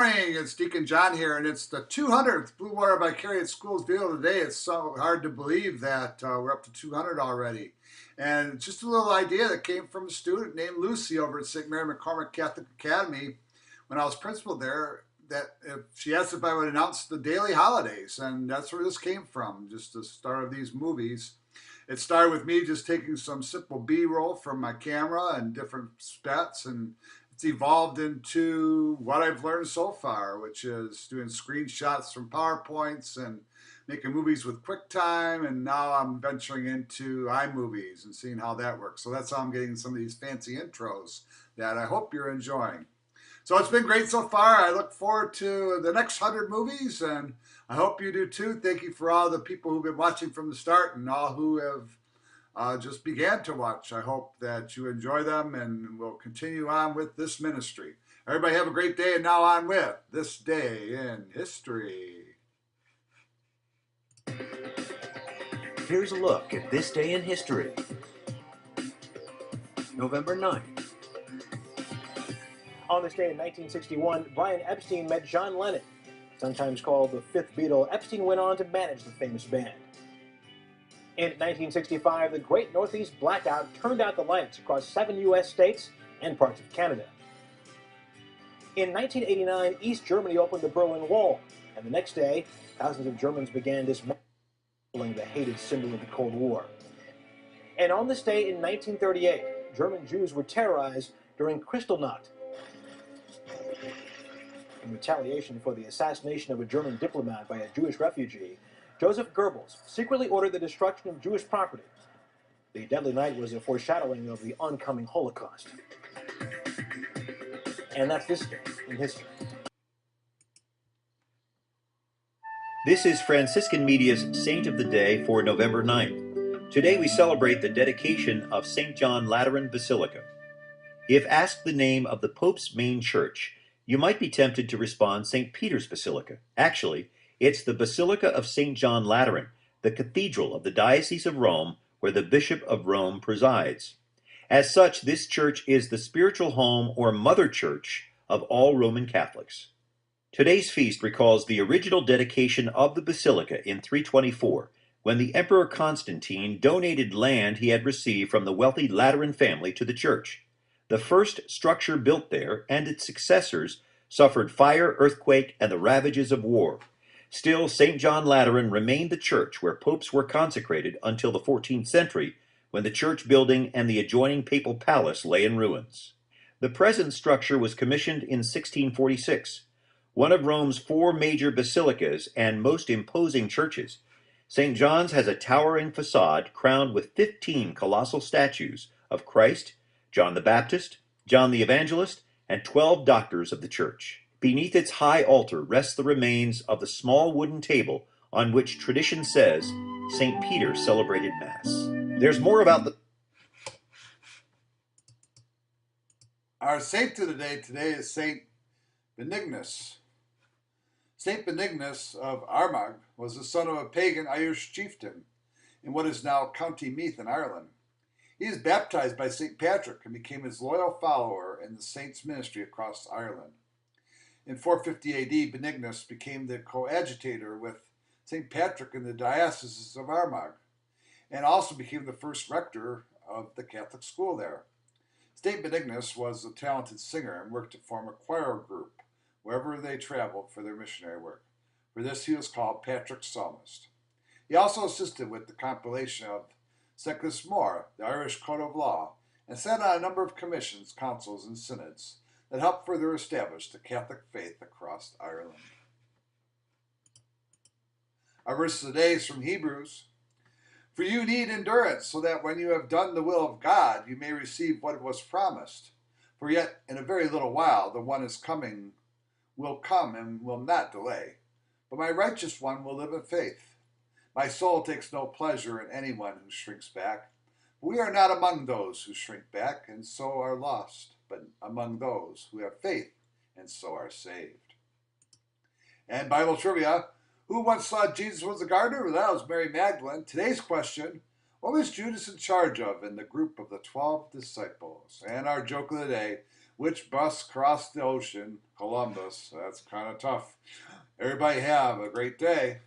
Morning, it's Deacon John here, and it's the 200th Blue Water Vicarious Schools video today. It's so hard to believe that we're up to 200 already. And just a little idea that came from a student named Lucy over at St. Mary McCormick Catholic Academy when I was principal there. That if she asked if I would announce the daily holidays, and that's where this came from, just the start of these movies. It started with me just taking some simple B-roll from my camera and different spots, and it's evolved into what I've learned so far, which is doing screenshots from PowerPoints and making movies with QuickTime, and now I'm venturing into iMovies and seeing how that works. So that's how I'm getting some of these fancy intros that I hope you're enjoying. So it's been great so far. I look forward to the next 100 movies, and I hope you do too. Thank you for all the people who've been watching from the start and all who have just began to watch. I hope that you enjoy them and will continue on with this ministry. Everybody have a great day, and now on with This Day in History. Here's a look at this day in history. November 9th. On this day in 1961, Brian Epstein met John Lennon. Sometimes called the fifth Beatle, Epstein went on to manage the famous band. In 1965, the Great Northeast Blackout turned out the lights across 7 U.S. states and parts of Canada. In 1989, East Germany opened the Berlin Wall, and the next day, thousands of Germans began dismantling the hated symbol of the Cold War. And on this day in 1938, German Jews were terrorized during Kristallnacht. In retaliation for the assassination of a German diplomat by a Jewish refugee, Joseph Goebbels secretly ordered the destruction of Jewish property. The deadly night was a foreshadowing of the oncoming Holocaust. And that's this day in history. This is Franciscan Media's Saint of the Day for November 9th. Today we celebrate the dedication of St. John Lateran Basilica. If asked the name of the Pope's main church, you might be tempted to respond St. Peter's Basilica. Actually, it's the Basilica of St. John Lateran, the cathedral of the Diocese of Rome, where the Bishop of Rome presides. As such, this church is the spiritual home or mother church of all Roman Catholics. Today's feast recalls the original dedication of the basilica in 324, when the Emperor Constantine donated land he had received from the wealthy Lateran family to the church. The first structure built there and its successors suffered fire, earthquake, and the ravages of war. Still, St. John Lateran remained the church where popes were consecrated until the 14th century, when the church building and the adjoining papal palace lay in ruins. The present structure was commissioned in 1646. One of Rome's 4 major basilicas and most imposing churches, St. John's has a towering facade crowned with 15 colossal statues of Christ, John the Baptist, John the Evangelist, and 12 doctors of the church. Beneath its high altar rests the remains of the small wooden table on which tradition says St. Peter celebrated Mass. There's more about the... Our saint of the day today is Saint Benignus. Saint Benignus of Armagh was the son of a pagan Irish chieftain in what is now County Meath in Ireland. He was baptized by St. Patrick and became his loyal follower in the saint's ministry across Ireland. In 450 AD, Benignus became the coadjutor with St. Patrick in the Diocese of Armagh, and also became the first rector of the Catholic school there. St. Benignus was a talented singer and worked to form a choir group wherever they traveled for their missionary work. For this, he was called Patrick's Psalmist. He also assisted with the compilation of Secus Mor, the Irish Code of Law, and sat on a number of commissions, councils, and synods that helped further establish the Catholic faith across Ireland. Our verse of the day is from Hebrews. For you need endurance, so that when you have done the will of God, you may receive what was promised. For yet in a very little while the one is coming will come and will not delay. But my righteous one will live in faith. My soul takes no pleasure in anyone who shrinks back. We are not among those who shrink back and so are lost, but among those who have faith and so are saved. And Bible trivia. Who once thought Jesus was a gardener? Well, that was Mary Magdalene. Today's question, what was Judas in charge of in the group of the 12 disciples? And our joke of the day, which bus crossed the ocean? Columbus. That's kind of tough. Everybody have a great day.